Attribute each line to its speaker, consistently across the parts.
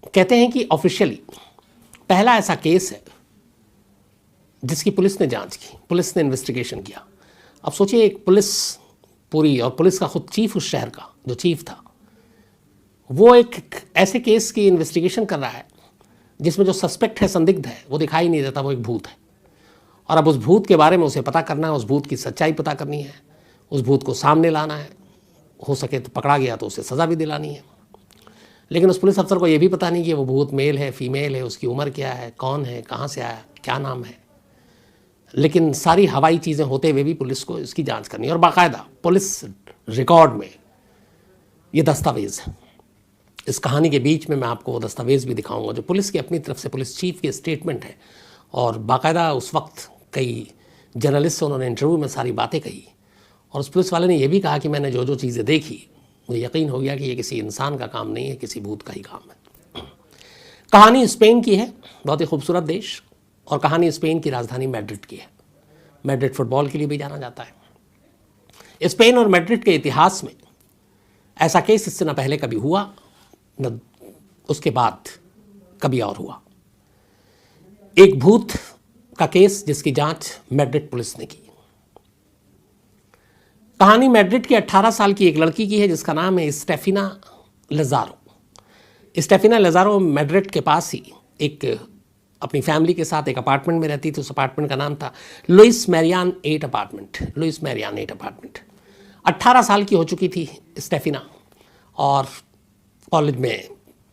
Speaker 1: कहते हैं कि ऑफिशियली पहला ऐसा केस है जिसकी पुलिस ने जांच की, पुलिस ने इन्वेस्टिगेशन किया। अब सोचिए, एक पुलिस पूरी, और पुलिस का खुद चीफ उस शहर का जो चीफ था, वो एक ऐसे केस की इन्वेस्टिगेशन कर रहा है जिसमें जो सस्पेक्ट है, संदिग्ध है, वो दिखाई नहीं देता, वो एक भूत है। और अब उस भूत के बारे में उसे पता करना है, उस भूत की सच्चाई पता करनी है, उस भूत को सामने लाना है, हो सके तो पकड़ा गया तो उसे सज़ा भी दिलानी है। लेकिन उस पुलिस अफसर को ये भी पता नहीं कि वो भूत मेल है, फीमेल है, उसकी उम्र क्या है, कौन है, कहाँ से आया, क्या नाम है। लेकिन सारी हवाई चीज़ें होते हुए भी पुलिस को इसकी जांच करनी है, और बाकायदा पुलिस रिकॉर्ड में ये दस्तावेज़ है। इस कहानी के बीच में मैं आपको वो दस्तावेज़ भी दिखाऊंगा जो पुलिस की अपनी तरफ से, पुलिस चीफ की स्टेटमेंट है। और बाकायदा उस वक्त कई जर्नलिस्ट से उन्होंने इंटरव्यू में सारी बातें कही, और उस पुलिस वाले ने यह भी कहा कि मैंने जो जो चीज़ें देखी, मुझे यकीन हो गया कि ये किसी इंसान का काम नहीं है, किसी भूत का ही काम है। कहानी स्पेन की है, बहुत ही खूबसूरत देश, और कहानी स्पेन की राजधानी मैड्रिड की है। मैड्रिड फुटबॉल के लिए भी जाना जाता है। स्पेन और मैड्रिड के इतिहास में ऐसा केस इससे न पहले कभी हुआ, न उसके बाद कभी और हुआ। एक भूत का केस जिसकी जांच मैड्रिड पुलिस ने की। कहानी मैड्रिड की 18 साल की एक लड़की की है जिसका नाम है स्टेफिना लजारो। स्टेफिना लजारो मैड्रिड के पास ही एक अपनी फैमिली के साथ एक अपार्टमेंट में रहती थी। उस अपार्टमेंट का नाम था Louis Marianne 8 apartment. Louis Marianne 8 apartment. 18 साल की हो चुकी थी स्टेफिना, और कॉलेज में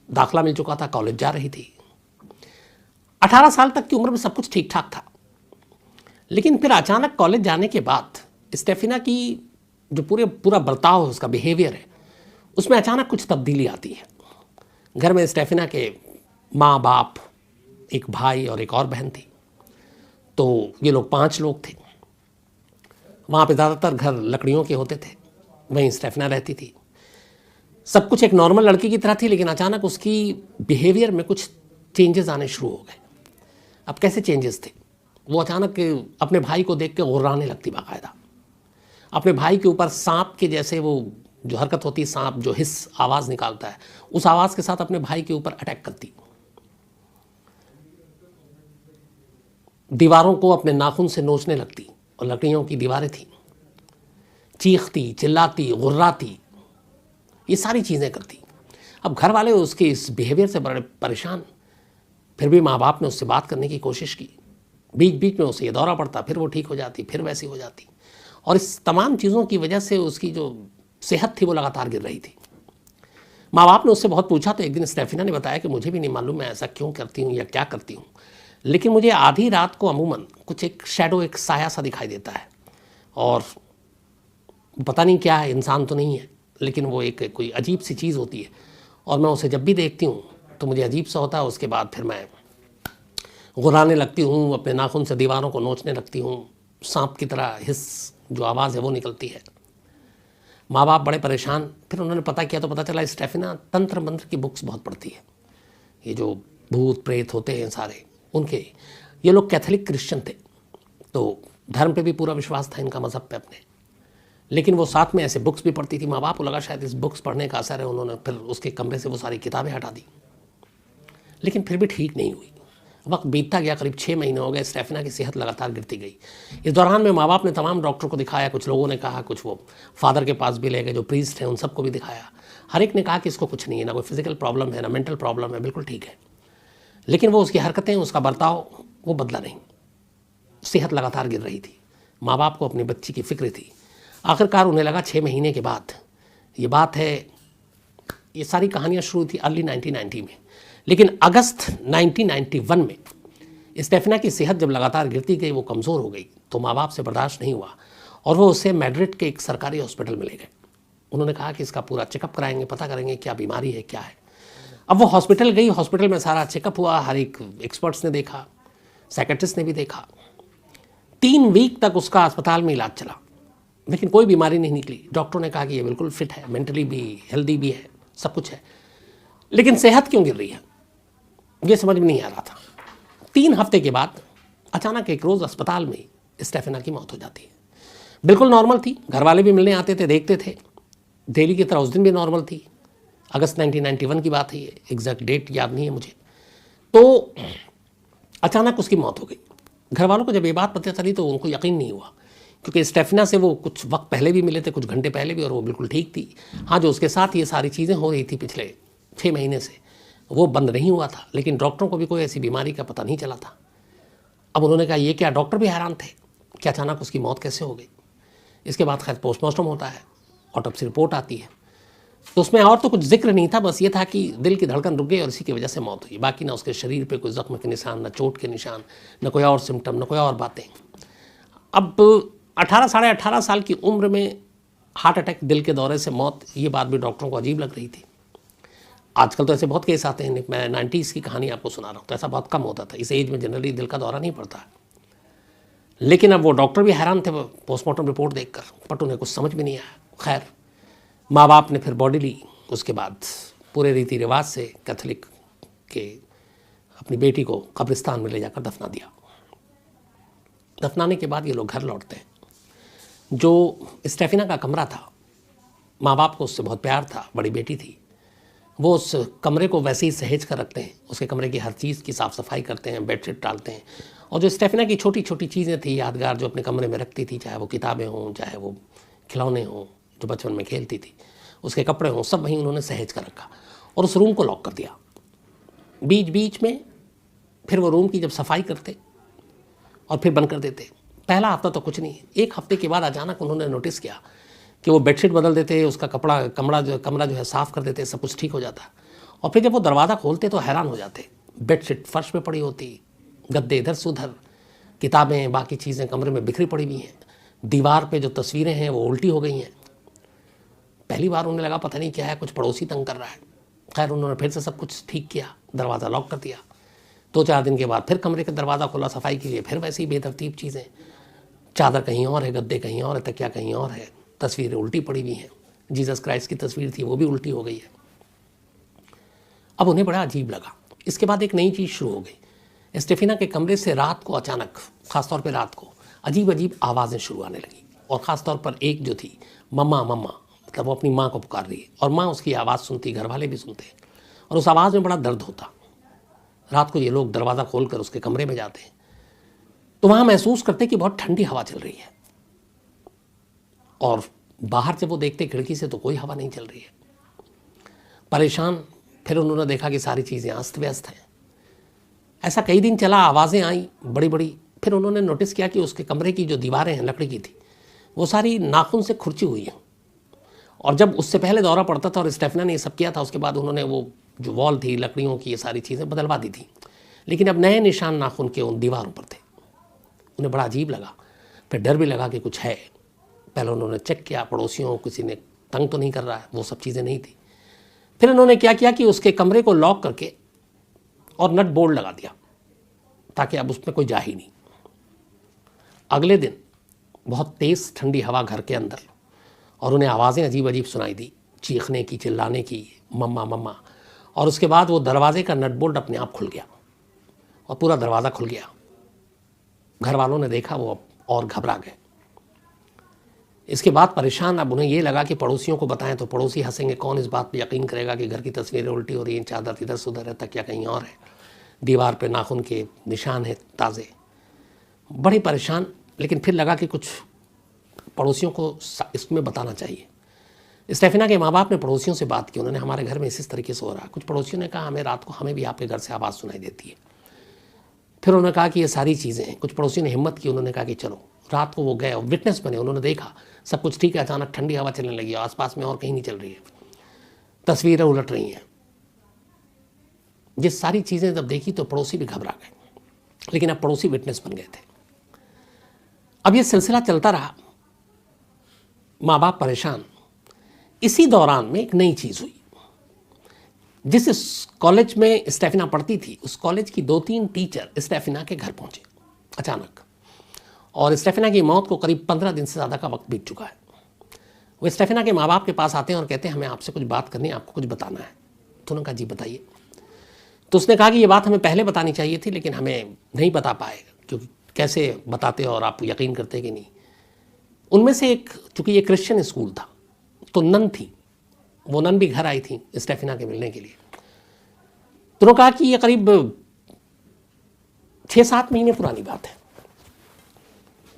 Speaker 1: दाखिला मिल चुका था, कॉलेज जा रही थी। 18 साल तक की उम्र में सब कुछ ठीक ठाक था, लेकिन फिर अचानक कॉलेज जाने के बाद स्टेफिना की जो पूरा बर्ताव है, उसका बिहेवियर है, उसमें अचानक कुछ तब्दीली आती है। घर में स्टेफिना के माँ बाप, एक भाई और एक और बहन थी, तो ये लोग 5 लोग थे। वहाँ पे ज़्यादातर घर लकड़ियों के होते थे, वहीं स्टेफिना रहती थी। सब कुछ एक नॉर्मल लड़की की तरह थी, लेकिन अचानक उसकी बिहेवियर में कुछ चेंजेस आने शुरू हो गए। अब कैसे चेंजेस थे? वो अचानक अपने भाई को देख के गुर्राने लगती, बाकायदा अपने भाई के ऊपर सांप के जैसे, वो जो हरकत होती है, सांप जो हिस आवाज़ निकालता है, उस आवाज़ के साथ अपने भाई के ऊपर अटैक करती। दीवारों को अपने नाखून से नोचने लगती, और लकड़ियों की दीवारें थीं। चीखती, चिल्लाती, गुर्राती, ये सारी चीज़ें करती। अब घर वाले उसके इस बिहेवियर से बड़े परेशान। फिर भी माँ बाप ने उससे बात करने की कोशिश की। बीच बीच में उसे ये दौरा पड़ता, फिर वो ठीक हो जाती, फिर वैसी हो जाती। और इस तमाम चीज़ों की वजह से उसकी जो सेहत थी वो लगातार गिर रही थी। माँ बाप ने उससे बहुत पूछा, तो एक दिन स्टेफिना ने बताया कि मुझे भी नहीं मालूम मैं ऐसा क्यों करती हूँ या क्या करती हूँ, लेकिन मुझे आधी रात को अमूमन कुछ एक शैडो, एक साया सा दिखाई देता है, और पता नहीं क्या है, इंसान तो नहीं है, लेकिन वो एक कोई अजीब सी चीज़ होती है, और मैं उसे जब भी देखती हूँ तो मुझे अजीब सा होता है। उसके बाद फिर मैं गुर्राने लगती हूँ, अपने नाखून से दीवारों को नोचने लगती हूँ, सांप की तरह हिस जो आवाज़ है वो निकलती है। माँ बाप बड़े परेशान। फिर उन्होंने पता किया तो पता चला स्टेफिना तंत्र मंत्र की बुक्स बहुत पढ़ती है। ये जो भूत प्रेत होते हैं सारे, उनके, ये लोग कैथोलिक क्रिश्चियन थे, तो धर्म पे भी पूरा विश्वास था इनका, मज़हब पे अपने, लेकिन वो साथ में ऐसे बुक्स भी पढ़ती थी। माँ बाप को लगा शायद इस बुक्स पढ़ने का असर है, उन्होंने फिर उसके कमरे से वो सारी किताबें हटा दी, लेकिन फिर भी ठीक नहीं हुई। वक्त बीतता गया, करीब 6 महीने हो गए, स्टेफिना की सेहत लगातार गिरती गई। इस दौरान में माँ बाप ने तमाम डॉक्टर को दिखाया, कुछ लोगों ने कहा, कुछ वो फादर के पास भी ले गए जो प्रीस्ट हैं, उन सबको भी दिखाया। हर एक ने कहा कि इसको कुछ नहीं है, ना कोई फिजिकल प्रॉब्लम है, ना मेंटल प्रॉब्लम है, बिल्कुल ठीक है। लेकिन वो उसकी हरकतें, उसका बर्ताव वो बदला नहीं, सेहत लगातार गिर रही थी। माँ बाप को अपनी बच्ची की फिक्र थी। आखिरकार उन्हें लगा 6 महीने के बाद, ये बात है, ये सारी कहानियाँ शुरू थी अर्ली 1990 में, लेकिन अगस्त 1991 में स्टेफिना की सेहत जब लगातार गिरती गई, वो कमज़ोर हो गई, तो माँ बाप से बर्दाश्त नहीं हुआ और वो उसे मैड्रिड के एक सरकारी हॉस्पिटल में ले गए। उन्होंने कहा कि इसका पूरा चेकअप कराएंगे, पता करेंगे क्या बीमारी है, क्या है। अब वो हॉस्पिटल गई, हॉस्पिटल में सारा चेकअप हुआ, हर एक एक्सपर्ट्स ने देखा, साइकेट्रिस्ट ने भी देखा। 3 वीक तक उसका अस्पताल में इलाज चला, लेकिन कोई बीमारी नहीं निकली। डॉक्टरों ने कहा कि ये बिल्कुल फिट है, मेंटली भी हेल्दी भी है, सब कुछ है, लेकिन सेहत क्यों गिर रही है ये समझ में नहीं आ रहा था। 3 हफ्ते के बाद अचानक एक रोज़ अस्पताल में स्टेफिना की मौत हो जाती है। बिल्कुल नॉर्मल थी, घर वाले भी मिलने आते थे, देखते थे, डेली की तरह उस दिन भी नॉर्मल थी। अगस्त 1991 की बात है ये, एग्जैक्ट डेट याद नहीं है मुझे। तो अचानक उसकी मौत हो गई। घर वालों को जब ये बात पता चली तो उनको यकीन नहीं हुआ, क्योंकि स्टेफना से वो कुछ वक्त पहले भी मिले थे, कुछ घंटे पहले भी, और वो बिल्कुल ठीक थी। हाँ, जो उसके साथ ये सारी चीज़ें हो रही थी पिछले 6 महीने से, वो बंद नहीं हुआ था, लेकिन डॉक्टरों को भी कोई ऐसी बीमारी का पता नहीं चला था। अब उन्होंने कहा ये क्या, डॉक्टर भी हैरान थे कि अचानक उसकी मौत कैसे हो गई। इसके बाद खैर पोस्टमार्टम होता है, ऑटोप्सी रिपोर्ट आती है, तो उसमें और तो कुछ जिक्र नहीं था, बस ये था कि दिल की धड़कन रुक गई और इसी की वजह से मौत हुई। बाकी ना उसके शरीर पे कोई जख्म के निशान, ना चोट के निशान, ना कोई और सिम्टम, ना कोई और बातें। अब 18 साढ़े 18 साल की उम्र में हार्ट अटैक, दिल के दौरे से मौत, ये बात भी डॉक्टरों को अजीब लग रही थी। आजकल तो ऐसे बहुत केस आते हैं, मैं 90s की कहानी आपको सुना रहा हूँ, तो ऐसा बहुत कम होता था। इस एज में जनरली दिल का दौरा नहीं पड़ता। लेकिन अब वो डॉक्टर भी हैरान थे पोस्टमार्टम रिपोर्ट देखकर, बट उन्हें कुछ समझ में नहीं आया। खैर, माँ बाप ने फिर बॉडी ली, उसके बाद पूरे रीति रिवाज से कैथोलिक के अपनी बेटी को कब्रिस्तान में ले जाकर दफना दिया। दफनाने के बाद ये लोग घर लौटते हैं। जो स्टेफिना का कमरा था, माँ बाप को उससे बहुत प्यार था, बड़ी बेटी थी, वो उस कमरे को वैसे ही सहेज कर रखते हैं। उसके कमरे की हर चीज़ की साफ़ सफाई करते हैं, बेडशीट डालते हैं, और जो स्टेफिना की छोटी छोटी चीज़ें थी यादगार, जो अपने कमरे में रखती थी, चाहे वो किताबें हों, चाहे वो खिलौने हों जो बचपन में खेलती थी, उसके कपड़े हों, सब वहीं उन्होंने सहेज कर रखा और उस रूम को लॉक कर दिया। बीच बीच में फिर वो रूम की जब सफाई करते और फिर बंद कर देते। पहला हफ्ता तो कुछ नहीं, एक हफ्ते के बाद अचानक उन्होंने नोटिस किया कि वो बेडशीट बदल देते, उसका कमरा जो है साफ़ कर देते, सब कुछ ठीक हो जाता। और फिर जब वो दरवाज़ा खोलते तो हैरान हो जाते, बेडशीट फर्श पे पड़ी होती, गद्दे इधर से उधर, किताबें बाकी चीज़ें कमरे में बिखरी पड़ी हुई हैं, दीवार पे जो तस्वीरें हैं वो उल्टी हो गई हैं। पहली बार उन्हें लगा पता नहीं क्या है, कुछ पड़ोसी तंग कर रहा है। खैर, उन्होंने फिर से सब कुछ ठीक किया, दरवाज़ा लॉक कर दिया। 2-4 दिन के बाद फिर कमरे का दरवाज़ा खोला सफाई के लिए, फिर वैसी बेतरतीब चीज़ें, चादर कहीं और है, गद्दे कहीं और है, तकिया कहीं और है, तस्वीरें उल्टी पड़ी हुई हैं। जीसस क्राइस्ट की तस्वीर थी वो भी उल्टी हो गई है। अब उन्हें बड़ा अजीब लगा। इसके बाद एक नई चीज़ शुरू हो गई। स्टेफिना के कमरे से रात को अचानक, ख़ासतौर पर रात को, अजीब अजीब आवाज़ें शुरू आने लगी, और ख़ासतौर पर एक जो थी, मम्मा मम्मा, मतलब वो अपनी माँ को पुकार रही है, और माँ उसकी आवाज़ सुनती, घर वाले भी सुनते, और उस आवाज़ में बड़ा दर्द होता। रात को ये लोग दरवाज़ा खोलकर उसके कमरे में जाते हैं तो वहाँ महसूस करते कि बहुत ठंडी हवा चल रही है, और बाहर जब वो देखते खिड़की से तो कोई हवा नहीं चल रही है। परेशान, फिर उन्होंने देखा कि सारी चीज़ें अस्त व्यस्त हैं। ऐसा कई दिन चला, आवाज़ें आई बड़ी बड़ी। फिर उन्होंने नोटिस किया कि उसके कमरे की जो दीवारें हैं लकड़ी की थी, वो सारी नाखून से खुरची हुई हैं। और जब उससे पहले दौरा पड़ता था और स्टेफना ने ये सब किया था, उसके बाद उन्होंने वो जो वॉल थी लकड़ियों की, ये सारी चीज़ें बदलवा दी थी, लेकिन अब नए निशान नाखून के उन दीवारों पर थे। उन्हें बड़ा अजीब लगा, फिर डर भी लगा कि कुछ है। पहले उन्होंने चेक किया पड़ोसियों, किसी ने तंग तो नहीं कर रहा है, वो सब चीज़ें नहीं थी। फिर उन्होंने क्या किया कि उसके कमरे को लॉक करके और नट बोल्ट लगा दिया, ताकि अब उसमें कोई जा ही नहीं। अगले दिन बहुत तेज़ ठंडी हवा घर के अंदर, और उन्हें आवाज़ें अजीब अजीब सुनाई दी, चीखने की, चिल्लाने की, मम्मा मम्मा। और उसके बाद वो दरवाजे का नट बोल्ट अपने आप खुल गया और पूरा दरवाज़ा खुल गया। घर वालों ने देखा, वो और घबरा गए। इसके बाद परेशान, अब उन्हें ये लगा कि पड़ोसियों को बताएं तो पड़ोसी हंसेंगे, कौन इस बात पर यकीन करेगा कि घर की तस्वीरें उल्टी हो रही हैं, चादर इधर से उधर है, तकिया कहीं और है, दीवार पे नाखून के निशान है ताज़े। बड़ी परेशान, लेकिन फिर लगा कि कुछ पड़ोसियों को इसमें बताना चाहिए। स्टेफिना के माँ बाप ने पड़ोसियों से बात की, उन्होंने हमारे घर में इस तरीके से हो रहा है। कुछ पड़ोसियों ने कहा हमें रात को हमें भी आपके घर से आवाज़ सुनाई देती है। फिर उन्होंने कहा कि ये सारी चीज़ें हैं। कुछ पड़ोसियों ने हिम्मत की, उन्होंने कहा कि चलो। रात को वो गए और विटनेस बने, उन्होंने देखा सब कुछ ठीक है, अचानक ठंडी हवा चलने लगी, आसपास में और कहीं नहीं चल रही है, तस्वीरें उलट रही हैं। ये सारी चीज़ें जब देखी तो पड़ोसी भी घबरा गए, लेकिन अब पड़ोसी विटनेस बन गए थे। अब ये सिलसिला चलता रहा, माँ बाप परेशान। इसी दौरान में एक नई चीज़ हुई। जिस कॉलेज में स्टेफिना पढ़ती थी, उस कॉलेज की 2-3 टीचर स्टेफिना के घर पहुंचे अचानक, और स्टेफिना की मौत को करीब 15 दिन से ज़्यादा का वक्त बीत चुका है। वो स्टेफिना के माँ बाप के पास आते हैं और कहते हैं हमें आपसे कुछ बात करनी है, आपको कुछ बताना है। तो उन्होंने कहा जी बताइए। तो उसने कहा कि ये बात हमें पहले बतानी चाहिए थी, लेकिन हमें नहीं बता पाए, क्योंकि कैसे बताते और आप यकीन करते कि नहीं। उनमें से एक, चूँकि ये क्रिश्चियन स्कूल था तो नन थी, वो नन भी घर आई थी स्टेफिना के मिलने के लिए। तो उन्होंने कहा कि ये करीब 6-7 महीने पुरानी बात है।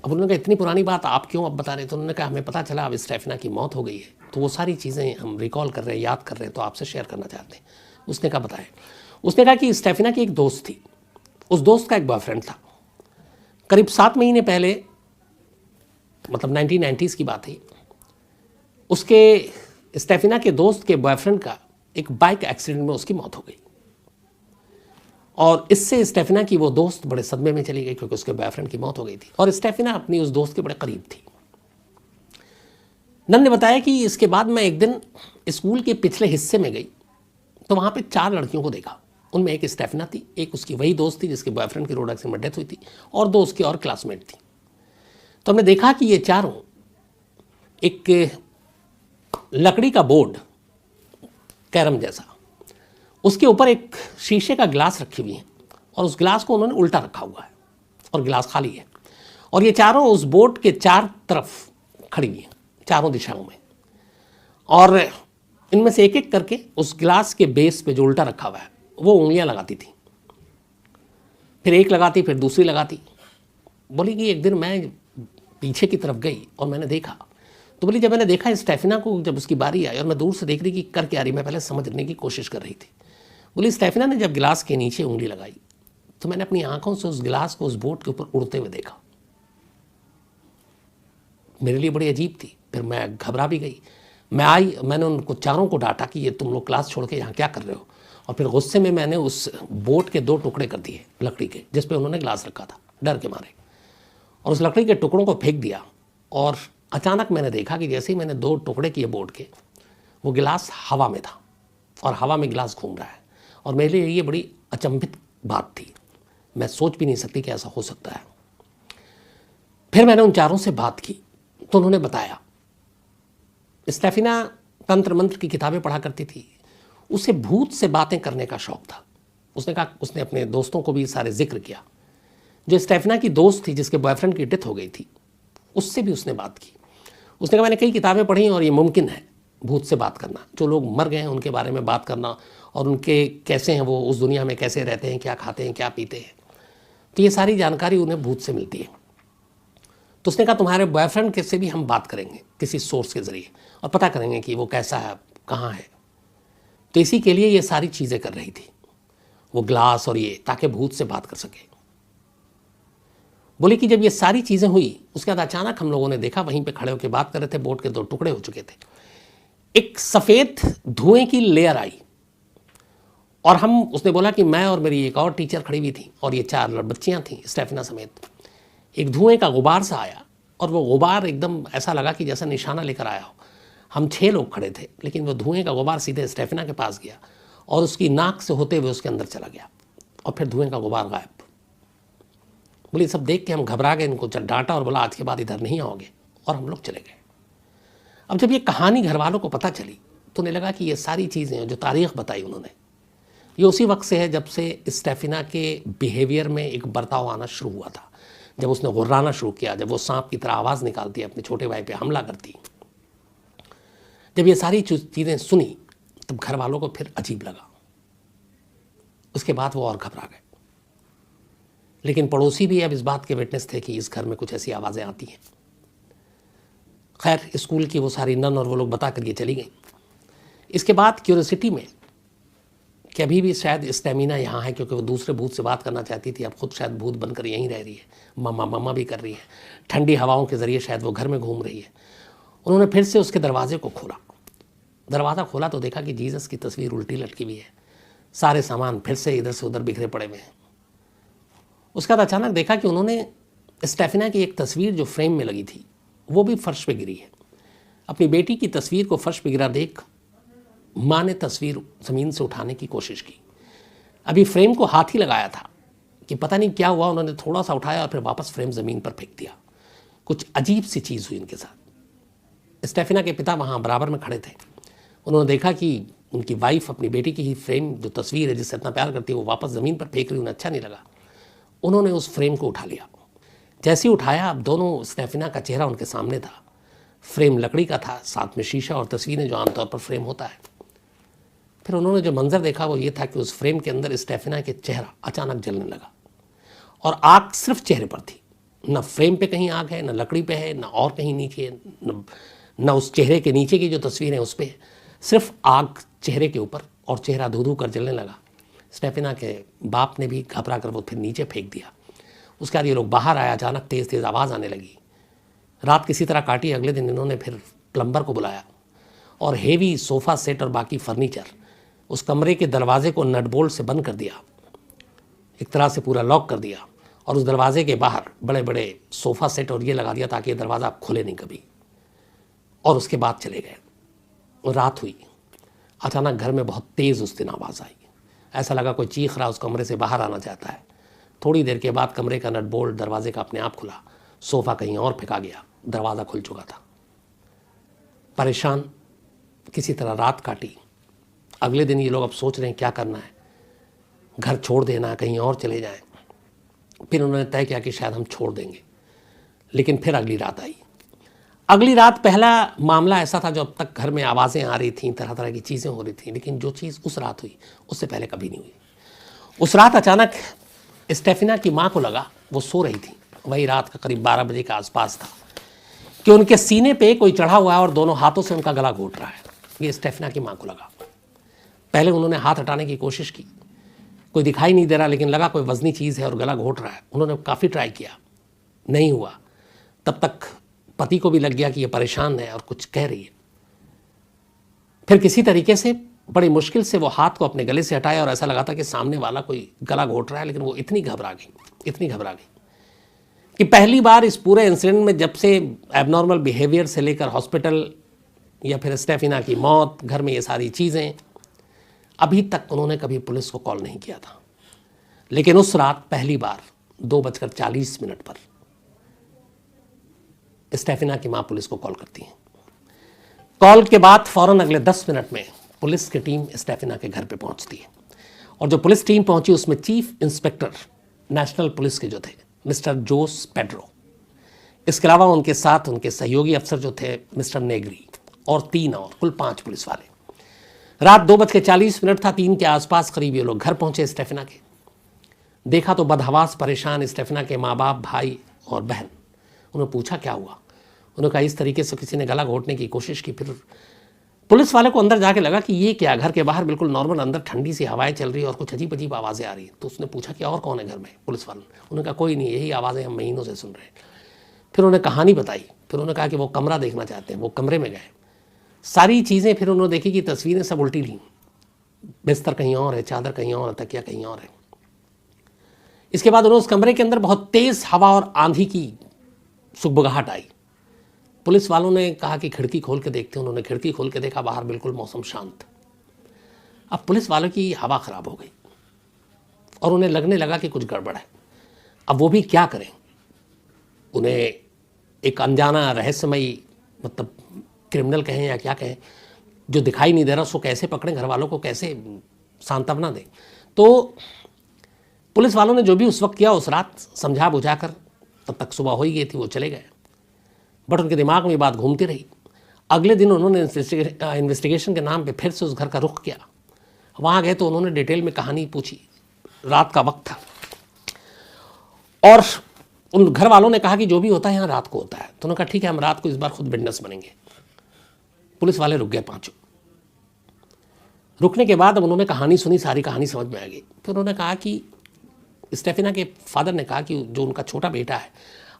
Speaker 1: अब उन्होंने कहा इतनी पुरानी बात आप क्यों अब बता रहे? तो उन्होंने कहा हमें पता चला अब स्टेफिना की मौत हो गई है, तो वो सारी चीज़ें हम रिकॉल कर रहे हैं, याद कर रहे हैं, तो आपसे शेयर करना चाहते हैं। उसने कहा बताएं। उसने कहा कि स्टेफिना की एक दोस्त थी, उस दोस्त का एक बॉयफ्रेंड था। करीब 7 महीने पहले, मतलब 1990s की बात है, उसके स्टेफिना के दोस्त के बॉयफ्रेंड का एक बाइक एक्सीडेंट में उसकी मौत हो गई। और इससे स्टेफिना की वो दोस्त बड़े सदमे में चली गई, क्योंकि उसके बॉयफ्रेंड की मौत हो गई थी और स्टेफिना अपनी उस दोस्त के बड़े करीब थी। नन ने बताया कि इसके बाद मैं एक दिन स्कूल के पिछले हिस्से में गई, तो वहाँ पे 4 लड़कियों को देखा। उनमें एक स्टेफिना थी, एक उसकी वही दोस्त थी जिसके बॉयफ्रेंड की रोड एक्सीडेंट में डेथ हुई थी, और 2 उसकी और क्लासमेट थी। तो हमने देखा कि ये चारों एक लकड़ी का बोर्ड, कैरम जैसा, उसके ऊपर एक शीशे का ग्लास रखी हुई है, और उस ग्लास को उन्होंने उल्टा रखा हुआ है और गिलास खाली है, और ये चारों उस बोर्ड के 4 तरफ खड़ी हुई हैं, चारों दिशाओं में, और इनमें से एक एक करके उस गिलास के बेस पे जो उल्टा रखा हुआ है वो उंगलियां लगाती थी। फिर एक लगाती, फिर दूसरी लगाती। बोली कि एक दिन मैं पीछे की तरफ गई और मैंने देखा, तो बोली जब मैंने देखा स्टेफिना को, जब उसकी बारी आई और मैं दूर से देख रही कि कर क्या रही, मैं पहले समझने की कोशिश कर रही थी। बोली स्टेफिना ने जब गिलास के नीचे उंगली लगाई तो मैंने अपनी आंखों से उस गिलास को उस बोर्ड के ऊपर उड़ते हुए देखा। मेरे लिए बड़ी अजीब थी। फिर मैं घबरा भी गई। मैं आई, मैंने उनको चारों को डांटा कि ये तुम लोग क्लास छोड़ के यहाँ क्या कर रहे हो, और फिर गुस्से में मैंने उस बोर्ड के 2 टुकड़े कर दिए लकड़ी के, जिस पे उन्होंने ग्लास रखा था, डर के मारे, और उस लकड़ी के टुकड़ों को फेंक दिया। और अचानक मैंने देखा कि जैसे ही मैंने 2 टुकड़े किए बोर्ड के, वो गिलास हवा में था और हवा में गिलास घूम रहा है, और मेरे लिए ये बड़ी अचंभित बात थी। मैं सोच भी नहीं सकती कि ऐसा हो सकता है। फिर मैंने उन चारों से बात की तो उन्होंने बताया स्टेफिना तंत्र मंत्र की किताबें पढ़ा करती थी, उसे भूत से बातें करने का शौक था। उसने कहा, उसने अपने दोस्तों को भी सारे जिक्र किया। जो स्टेफिना की दोस्त थी जिसके बॉयफ्रेंड की डेथ हो गई थी, उससे भी उसने बात की। उसने कहा मैंने कई किताबें पढ़ी और ये मुमकिन है भूत से बात करना, जो लोग मर गए हैं उनके बारे में बात करना, और उनके कैसे हैं वो उस दुनिया में, कैसे रहते हैं, क्या खाते हैं, क्या पीते हैं, तो ये सारी जानकारी उन्हें भूत से मिलती है। तो उसने कहा तुम्हारे बॉयफ्रेंड के से भी हम बात करेंगे किसी सोर्स के ज़रिए, और पता करेंगे कि वो कैसा है, कहाँ है। तो इसी के लिए ये सारी चीज़ें कर रही थी, वो ग्लास और ये, ताकि भूत से बात कर सके। बोले कि जब ये सारी चीज़ें हुई, उसके बाद अचानक हम लोगों ने देखा, वहीं पे खड़े होकर बात कर रहे थे, बोर्ड के 2 टुकड़े हो चुके थे, एक सफ़ेद धुएं की लेयर आई, और हम, उसने बोला कि मैं और मेरी एक और टीचर खड़ी हुई थी, और ये 4 बच्चियाँ थीं स्टेफिना समेत। एक धुएं का गुबार सा आया, और वो गुबार एकदम ऐसा लगा कि जैसा निशाना लेकर आया हो। हम 6 लोग खड़े थे, लेकिन वो धुएं का गुबार सीधे स्टेफिना के पास गया और उसकी नाक से होते हुए उसके अंदर चला गया, और फिर धुएं का गुबार गायब। बोली सब देख के हम घबरा गए, इनको डांटा और बोला आज के बाद इधर नहीं आओगे, और हम लोग चले गए। अब जब ये कहानी घर वालों को पता चली तो उन्हें लगा कि ये सारी चीज़ें जो तारीख़ बताई उन्होंने, ये उसी वक्त से है जब से स्टेफिना के बिहेवियर में एक बर्ताव आना शुरू हुआ था, जब उसने गुर्राना शुरू किया, जब वो सांप की तरह आवाज़ निकालती, अपने छोटे भाई पे हमला करती। जब ये सारी चीज़ें सुनी तब घर वालों को फिर अजीब लगा। उसके बाद वो और घबरा गए। लेकिन पड़ोसी भी अब इस बात के विटनेस थे कि इस घर में कुछ ऐसी आवाज़ें आती हैं। खैर स्कूल की वो सारी नन और वो लोग बता कर ये चली गई। इसके बाद क्यूरियोसिटी में कि अभी भी शायद स्टेमिना यहाँ है, क्योंकि वो दूसरे भूत से बात करना चाहती थी, अब खुद शायद भूत बनकर यहीं रह रही है, मम्मा मम्मा भी कर रही है, ठंडी हवाओं के ज़रिए शायद वो घर में घूम रही है। उन्होंने फिर से उसके दरवाजे को खोला। दरवाज़ा खोला तो देखा कि जीसस की तस्वीर उल्टी लटकी हुई है, सारे सामान फिर से इधर से उधर बिखरे पड़े हुए हैं। उसके बाद अचानक देखा कि उन्होंने स्टेफिना की एक तस्वीर जो फ्रेम में लगी थी वो भी फर्श पे गिरी है। अपनी बेटी की तस्वीर को फर्श पे गिरा देख माँ ने तस्वीर ज़मीन से उठाने की कोशिश की। अभी फ्रेम को हाथ ही लगाया था कि पता नहीं क्या हुआ, उन्होंने थोड़ा सा उठाया और फिर वापस फ्रेम ज़मीन पर फेंक दिया। कुछ अजीब सी चीज़ हुई उनके साथ। स्टेफिना के पिता वहाँ बराबर में खड़े थे। उन्होंने देखा कि उनकी वाइफ अपनी बेटी की ही फ्रेम, जो तस्वीर है जिससे इतना प्यार करती है, वो वापस ज़मीन पर फेंक रही। उन्हें अच्छा नहीं लगा। उन्होंने उस फ्रेम को उठा लिया। जैसे ही उठाया, अब दोनों स्टेफिना का चेहरा उनके सामने था। फ्रेम लकड़ी का था, साथ में शीशा और तस्वीरें जो आमतौर पर फ्रेम होता है। फिर उन्होंने जो मंजर देखा वो ये था कि उस फ्रेम के अंदर स्टेफिना के चेहरा अचानक जलने लगा और आग सिर्फ चेहरे पर थी। न फ्रेम पे कहीं आग है, न लकड़ी पे है, न और कहीं नीचे, न उस चेहरे के नीचे की जो तस्वीर है उस पर, सिर्फ आग चेहरे के ऊपर, और चेहरा धू धू कर जलने लगा। स्टेफिना के बाप ने भी घबरा कर वो फिर नीचे फेंक दिया। उसके बाद ये लोग बाहर आया, अचानक तेज़ तेज़ आवाज़ आने लगी। रात किसी तरह काटी। अगले दिन इन्होंने फिर प्लम्बर को बुलाया और हेवी सोफ़ा सेट और बाकी फर्नीचर, उस कमरे के दरवाजे को नट बोल्ट से बंद कर दिया, एक तरह से पूरा लॉक कर दिया, और उस दरवाजे के बाहर बड़े बड़े सोफ़ा सेट और ये लगा दिया ताकि ये दरवाज़ा खुले नहीं कभी। और उसके बाद चले गए। रात हुई। अचानक घर में बहुत तेज़ उस दिन आवाज़ आई। ऐसा लगा कोई चीख रहा, उस कमरे से बाहर आना चाहता है। थोड़ी देर के बाद कमरे का नट बोल्ट दरवाजे का अपने आप खुला, सोफ़ा कहीं और फेंका गया, दरवाज़ा खुल चुका था। परेशान किसी तरह रात काटी। अगले दिन ये लोग अब सोच रहे हैं क्या करना है, घर छोड़ देना, कहीं और चले जाएं। फिर उन्होंने तय किया कि शायद हम छोड़ देंगे। लेकिन फिर अगली रात आई। अगली रात पहला मामला ऐसा था जो अब तक घर में आवाज़ें आ रही थीं, तरह तरह की चीज़ें हो रही थीं, लेकिन जो चीज़ उस रात हुई उससे पहले कभी नहीं हुई। उस रात अचानक स्टेफिना की माँ को लगा, वो सो रही थी, वही रात का करीब 12 बजे के आसपास था, कि उनके सीने पे कोई चढ़ा हुआ है और दोनों हाथों से उनका गला घोट रहा है। ये स्टेफिना की माँ को लगा। पहले उन्होंने हाथ हटाने की कोशिश की, कोई दिखाई नहीं दे रहा, लेकिन लगा कोई वजनी चीज़ है और गला घोट रहा है। उन्होंने काफ़ी ट्राई किया, नहीं हुआ। तब तक पति को भी लग गया कि ये परेशान है और कुछ कह रही है। फिर किसी तरीके से बड़ी मुश्किल से वो हाथ को अपने गले से हटाया और ऐसा लगा था कि सामने वाला कोई गला घोट रहा है, लेकिन वो इतनी घबरा गई कि पहली बार इस पूरे इंसिडेंट में, जब से एबनॉर्मल बिहेवियर से लेकर हॉस्पिटल या फिर स्टेफिना की मौत, घर में ये सारी चीज़ें, अभी तक उन्होंने कभी पुलिस को कॉल नहीं किया था। लेकिन उस रात पहली बार 2:40 पर स्टेफिना की मां पुलिस को कॉल करती हैं। कॉल के बाद फौरन अगले 10 मिनट में पुलिस की टीम स्टेफिना के घर पे पहुंचती है। और जो पुलिस टीम पहुंची उसमें चीफ इंस्पेक्टर नेशनल पुलिस के जो थे मिस्टर जोस पेड्रो, इसके अलावा उनके साथ उनके सहयोगी अफसर जो थे मिस्टर नेग्री, और 3 और, कुल 5 पुलिस वाले। रात 2:40 था, 3 के आसपास करीब ये लोग घर पहुंचे स्टेफिना के। देखा तो बदहवास परेशान स्टेफिना के माँ बाप, भाई और बहन। उन्होंने पूछा क्या हुआ। उन्होंने कहा इस तरीके से किसी ने गला घोटने की कोशिश की। फिर पुलिस वाले को अंदर जाके लगा कि ये क्या, घर के बाहर बिल्कुल नॉर्मल, अंदर ठंडी सी हवाएं चल रही है और कुछ अजीब अजीब आवाज़ें आ रही हैं। तो उसने पूछा कि और कौन है घर में। पुलिस वाले उन्होंने कहा कोई नहीं, यही आवाज़ें हम महीनों से सुन रहे हैं। फिर उन्होंने कहानी बताई। फिर उन्होंने कहा कि वो कमरा देखना चाहते हैं। वो कमरे में गए, सारी चीज़ें फिर उन्होंने देखी कि तस्वीरें सब उल्टी ली, बिस्तर कहीं और है, चादर कहीं और है, तकिया कहीं और है। इसके बाद उन्होंने उस कमरे के अंदर बहुत तेज़ हवा और आंधी की सुगबुगाहट आई। पुलिस वालों ने कहा कि खिड़की खोल के देखते हैं। उन्होंने खिड़की खोल के देखा, बाहर बिल्कुल मौसम शांत। अब पुलिस वालों की हवा ख़राब हो गई और उन्हें लगने लगा कि कुछ गड़बड़ है। अब वो भी क्या करें। उन्हें एक अनजाना रहस्यमयी, मतलब क्रिमिनल कहें या क्या कहें, जो दिखाई नहीं दे रहा उसको कैसे पकड़ें, घर वालों को कैसे सांत्वना दें। तो पुलिस वालों ने जो भी उस वक्त किया, उस रात समझा बुझा कर, तब तक सुबह हो ही गई थी, वो चले गए। बट उनके दिमाग में ये बात घूमती रही। अगले दिन उन्होंने इन्वेस्टिगेशन के नाम पे फिर से उस घर का रुख किया। वहाँ गए तो उन्होंने डिटेल में कहानी पूछी। रात का वक्त था और उन घर वालों ने कहा कि जो भी होता है यहाँ रात को होता है। तो उन्होंने कहा ठीक है, हम रात को इस बार खुद विटनेस बनेंगे। पुलिस वाले रुक गए, 5। रुकने के बाद अब उन्होंने कहानी सुनी, सारी कहानी समझ में आ गई। फिर उन्होंने कहा कि स्टेफिना के फादर ने कहा कि जो उनका छोटा बेटा है,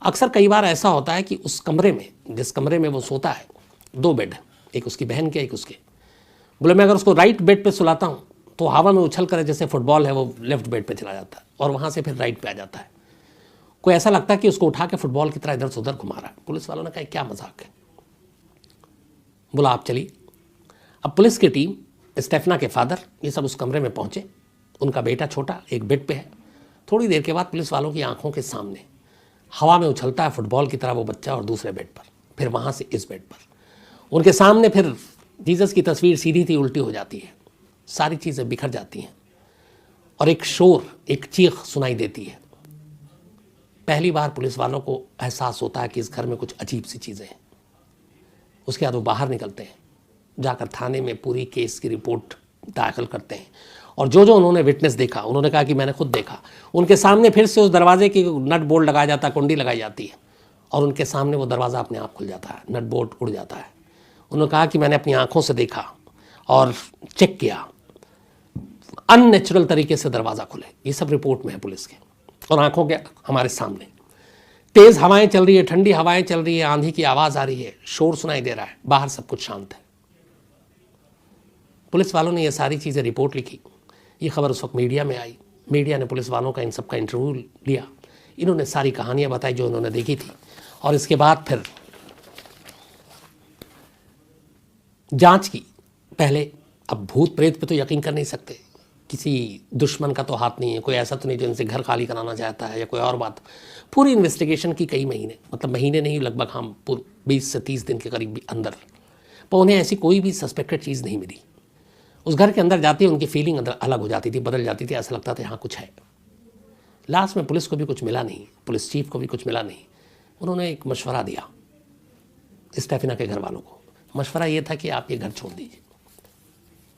Speaker 1: अक्सर कई बार ऐसा होता है कि उस कमरे में, जिस कमरे में वो सोता है, 2 बेड, एक उसकी बहन के, एक उसके। बोले मैं अगर उसको राइट बेड पे सुलाता हूँ तो हवा में उछल कर, जैसे फुटबॉल है, वो लेफ्ट बेड पे चला जाता है और वहाँ से फिर राइट पे आ जाता है। कोई ऐसा लगता है कि उसको उठा के फुटबॉल की तरह इधर से उधर घुमा रहा है। पुलिस वालों ने कहा क्या मजाक है। बोला आप चलिए। अब पुलिस की टीम, स्टेफिना के फादर, ये सब उस कमरे में पहुँचे। उनका बेटा छोटा एक बेड पे है। थोड़ी देर के बाद पुलिस वालों की आंखों के सामने हवा में उछलता है फुटबॉल की तरह वो बच्चा, और दूसरे बेड पर, फिर वहाँ से इस बेड पर। उनके सामने फिर जीसस की तस्वीर सीधी थी उल्टी हो जाती है, सारी चीज़ें बिखर जाती हैं और एक शोर, एक चीख सुनाई देती है। पहली बार पुलिस वालों को एहसास होता है कि इस घर में कुछ अजीब सी चीज़ें हैं। उसके बाद वो बाहर निकलते हैं, जाकर थाने में पूरी केस की रिपोर्ट दाखिल करते हैं और जो जो उन्होंने विटनेस देखा, उन्होंने कहा कि मैंने खुद देखा। उनके सामने फिर से उस दरवाजे की नट बोल्ट लगाया जाता है, कुंडी लगाई जाती है और उनके सामने वो दरवाज़ा अपने आप खुल जाता है, नट बोल्ट उड़ जाता है। उन्होंने कहा कि मैंने अपनी आंखों से देखा और चेक किया, अननेचुरल तरीके से दरवाज़ा खुले। ये सब रिपोर्ट में है पुलिस के और आंखों के हमारे सामने। तेज़ हवाएं चल रही है, ठंडी हवाएं चल रही है, आंधी की आवाज़ आ रही है, शोर सुनाई दे रहा है, बाहर सब कुछ शांत है। पुलिस वालों ने ये सारी चीज़ें रिपोर्ट लिखी। ये खबर उस वक्त मीडिया में आई, मीडिया ने पुलिस वालों का इन सब का इंटरव्यू लिया, इन्होंने सारी कहानियाँ बताई जो इन्होंने देखी थी और इसके बाद फिर जांच की। पहले अब भूत प्रेत पे तो यकीन कर नहीं सकते, किसी दुश्मन का तो हाथ नहीं है, कोई ऐसा तो नहीं जो इनसे घर खाली कराना चाहता है या कोई और बात। पूरी इन्वेस्टिगेशन की कई महीने, मतलब महीने नहीं, लगभग हम 20 से 30 दिन के करीब अंदर, पर उन्हें ऐसी कोई भी सस्पेक्टेड चीज़ नहीं मिली। उस घर के अंदर जाती उनकी फीलिंग अंदर अलग हो जाती थी, बदल जाती थी, ऐसा लगता था यहाँ कुछ है। लास्ट में पुलिस को भी कुछ मिला नहीं, पुलिस चीफ को भी कुछ मिला नहीं। उन्होंने एक मशवरा दिया स्टेफिना के घर वालों को। मशवरा ये था कि आप ये घर छोड़ दीजिए,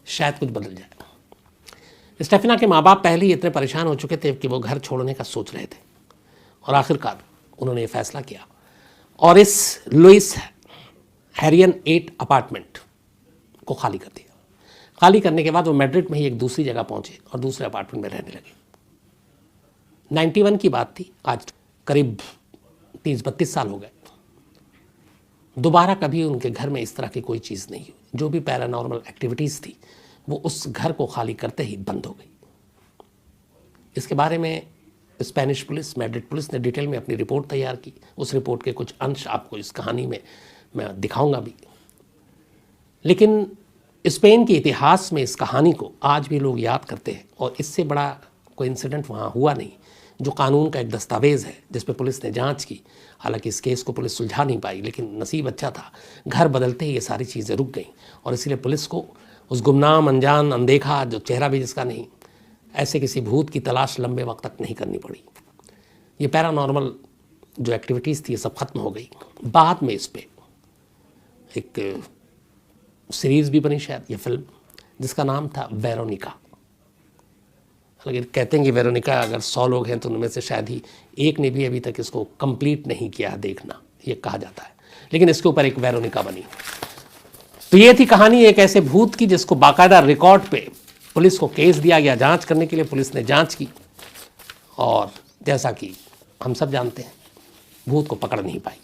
Speaker 1: शायद कुछ बदल जाए। स्टेफिना के माँ बाप पहले ही इतने परेशान हो चुके थे कि वो घर छोड़ने का सोच रहे थे और आखिरकार उन्होंने ये फैसला किया और इस लुइस हैरियन 8 अपार्टमेंट को खाली कर दिया। खाली करने के बाद वो मैड्रिड में ही एक दूसरी जगह पहुंचे और दूसरे अपार्टमेंट में रहने लगे। 91 की बात थी, आज करीब 30-32 साल हो गए। दोबारा कभी उनके घर में इस तरह की कोई चीज़ नहीं हुई। जो भी पैरानॉर्मल एक्टिविटीज़ थी वो उस घर को खाली करते ही बंद हो गई। इसके बारे में स्पेनिश पुलिस, मैड्रिड पुलिस ने डिटेल में अपनी रिपोर्ट तैयार की। उस रिपोर्ट के कुछ अंश आपको इस कहानी में मैं दिखाऊंगा भी। लेकिन स्पेन के इतिहास में इस कहानी को आज भी लोग याद करते हैं और इससे बड़ा कोई इंसिडेंट वहाँ हुआ नहीं, जो कानून का एक दस्तावेज़ है जिस पे पुलिस ने जांच की। हालांकि इस केस को पुलिस सुलझा नहीं पाई, लेकिन नसीब अच्छा था, घर बदलते ही ये सारी चीज़ें रुक गईं और इसीलिए पुलिस को उस गुमनाम, अनजान, अनदेखा, जो चेहरा भी जिसका नहीं, ऐसे किसी भूत की तलाश लंबे वक्त तक नहीं करनी पड़ी। ये पैरानॉर्मल जो एक्टिविटीज़ थी ये सब खत्म हो गई। बाद में इस पर एक सीरीज़ भी बनी, शायद ये फिल्म, जिसका नाम था वेरोनिका। लेकिन कहते हैं कि वेरोनिका अगर 100 लोग हैं तो उनमें से शायद ही एक ने भी अभी तक इसको कंप्लीट नहीं किया देखना, ये कहा जाता है। लेकिन इसके ऊपर एक वेरोनिका बनी। तो ये थी कहानी एक ऐसे भूत की जिसको बाकायदा रिकॉर्ड पे पुलिस को केस दिया गया जांच करने के लिए। पुलिस ने जांच की और जैसा कि हम सब जानते हैं, भूत को पकड़ नहीं पाई।